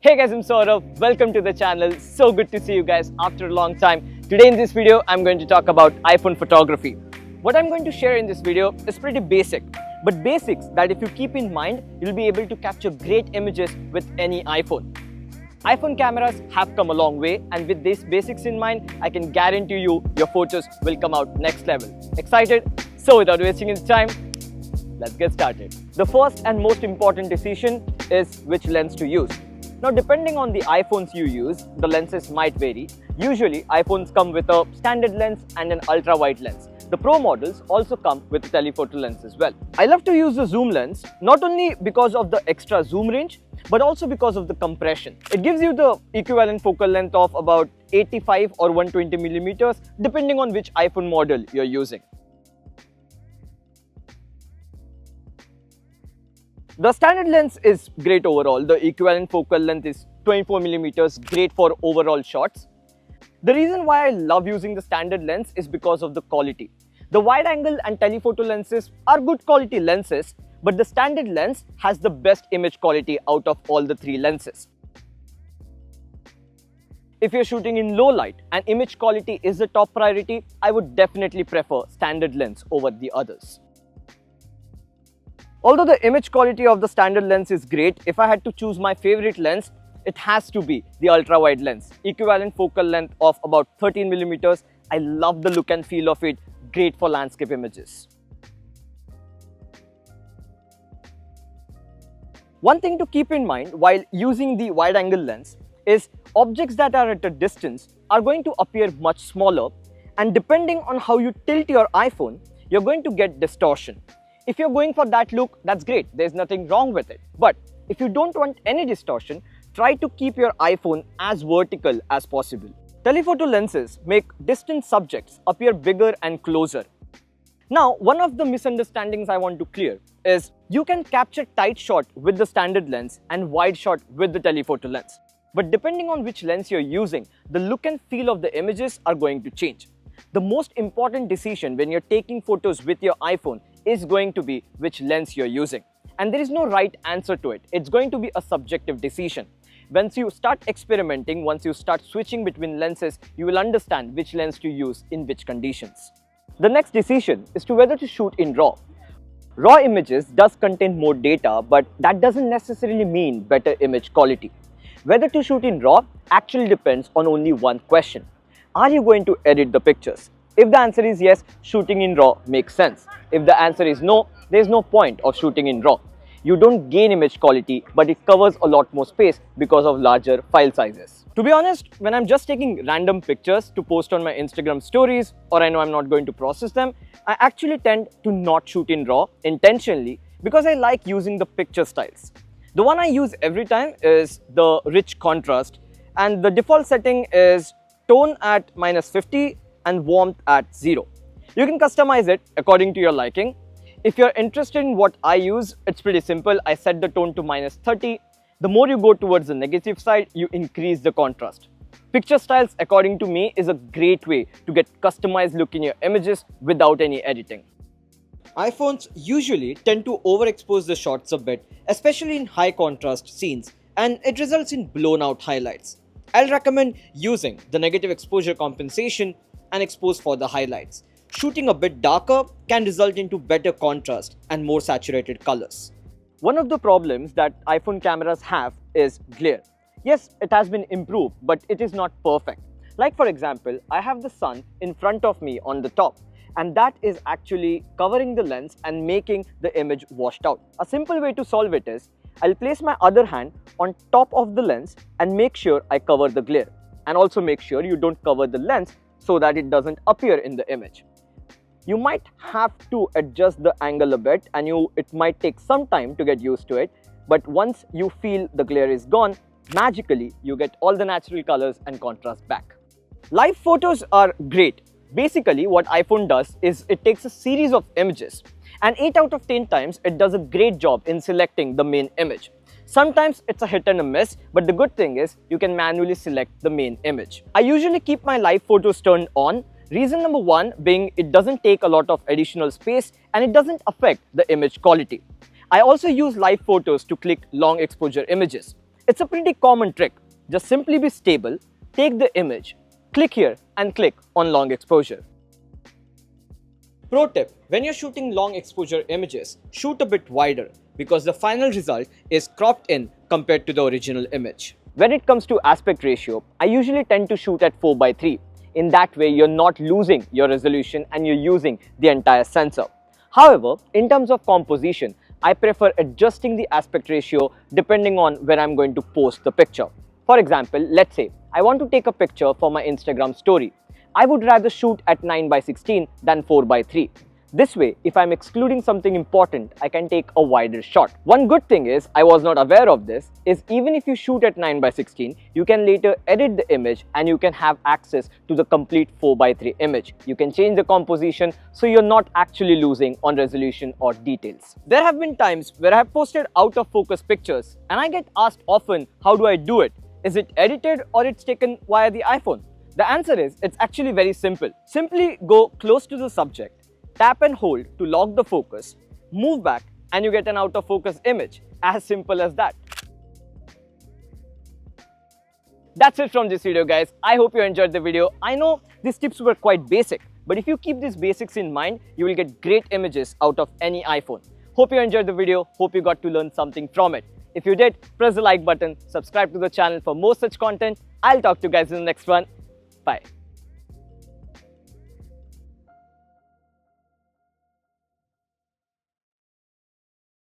Hey guys, I'm Saurav. Welcome to the channel. So good to see you guys after a long time. Today in this video, I'm going to talk about iPhone photography. What I'm going to share in this video is pretty basic, but basics that if you keep in mind, you'll be able to capture great images with any iPhone. iPhone cameras have come a long way, and with these basics in mind, I can guarantee you your photos will come out next level. Excited? So without wasting any time, let's get started. The first and most important decision is which lens to use. Now, depending on the iPhones you use, the lenses might vary. Usually, iPhones come with a standard lens and an ultra-wide lens. The Pro models also come with a telephoto lens as well. I love to use the zoom lens, not only because of the extra zoom range, but also because of the compression. It gives you the equivalent focal length of about 85 or 120 millimeters, depending on which iPhone model you're using. The standard lens is great overall. The equivalent focal length is 24 millimeters, great for overall shots. The reason why I love using the standard lens is because of the quality. The wide angle and telephoto lenses are good quality lenses, but the standard lens has the best image quality out of all the three lenses. If you're shooting in low light and image quality is the top priority, I would definitely prefer standard lens over the others. Although the image quality of the standard lens is great, if I had to choose my favorite lens, it has to be the ultra-wide lens. Equivalent focal length of about 13 millimeters. I love the look and feel of it. Great for landscape images. One thing to keep in mind while using the wide-angle lens is objects that are at a distance are going to appear much smaller, and depending on how you tilt your iPhone, you're going to get distortion. If you're going for that look, that's great. There's nothing wrong with it. But if you don't want any distortion, try to keep your iPhone as vertical as possible. Telephoto lenses make distant subjects appear bigger and closer. Now, one of the misunderstandings I want to clear is you can capture tight shot with the standard lens and wide shot with the telephoto lens. But depending on which lens you're using, the look and feel of the images are going to change. The most important decision when you're taking photos with your iPhone is going to be which lens you're using. And there is no right answer to it. It's going to be a subjective decision. Once you start experimenting, once you start switching between lenses, you will understand which lens to use in which conditions. The next decision is to whether to shoot in RAW. RAW images does contain more data, but that doesn't necessarily mean better image quality. Whether to shoot in RAW actually depends on only one question. Are you going to edit the pictures? If the answer is yes, shooting in RAW makes sense. If the answer is no, there's no point of shooting in RAW. You don't gain image quality, but it covers a lot more space because of larger file sizes. To be honest, when I'm just taking random pictures to post on my Instagram stories, or I know I'm not going to process them, I actually tend to not shoot in RAW intentionally because I like using the picture styles. The one I use every time is the rich contrast, and the default setting is tone at -50 and warmth at 0. You can customize it according to your liking. If you're interested in what I use, it's pretty simple. I set the tone to -30. The more you go towards the negative side, you increase the contrast. Picture styles, according to me, is a great way to get customized look in your images without any editing. iPhones usually tend to overexpose the shots a bit, especially in high contrast scenes, and it results in blown out highlights. I'll recommend using the negative exposure compensation and expose for the highlights. Shooting a bit darker can result into better contrast and more saturated colors. One of the problems that iPhone cameras have is glare. Yes, it has been improved, but it is not perfect. Like for example, I have the sun in front of me on the top, and that is actually covering the lens and making the image washed out. A simple way to solve it is, I'll place my other hand on top of the lens and make sure I cover the glare. And also make sure you don't cover the lens so that it doesn't appear in the image. You might have to adjust the angle a bit, and it might take some time to get used to it, but once you feel the glare is gone, magically you get all the natural colors and contrast back. Live photos are great. Basically what iPhone does is it takes a series of images, and 8 out of 10 times it does a great job in selecting the main image. Sometimes it's a hit and a miss, but the good thing is you can manually select the main image. I usually keep my live photos turned on. Reason number one being it doesn't take a lot of additional space and it doesn't affect the image quality. I also use live photos to click long exposure images. It's a pretty common trick. Just simply be stable, take the image, click here and click on long exposure. Pro tip, when you're shooting long exposure images, shoot a bit wider because the final result is cropped in compared to the original image. When it comes to aspect ratio, I usually tend to shoot at 4:3. In that way, you're not losing your resolution and you're using the entire sensor. However, in terms of composition, I prefer adjusting the aspect ratio depending on where I'm going to post the picture. For example, let's say I want to take a picture for my Instagram story. I would rather shoot at 9:16 than 4:3. This way, if I'm excluding something important, I can take a wider shot. One good thing is, I was not aware of this, is even if you shoot at 9:16, you can later edit the image and you can have access to the complete 4:3 image. You can change the composition so you're not actually losing on resolution or details. There have been times where I have posted out of focus pictures and I get asked often, how do I do it? Is it edited or it's taken via the iPhone? The answer is, it's actually very simple. Simply go close to the subject, tap and hold to lock the focus, move back and you get an out of focus image. As simple as that. That's it from this video, guys. I hope you enjoyed the video. I know these tips were quite basic, but if you keep these basics in mind, you will get great images out of any iPhone. Hope you enjoyed the video. Hope you got to learn something from it. If you did, press the like button, subscribe to the channel for more such content. I'll talk to you guys in the next one. Bye.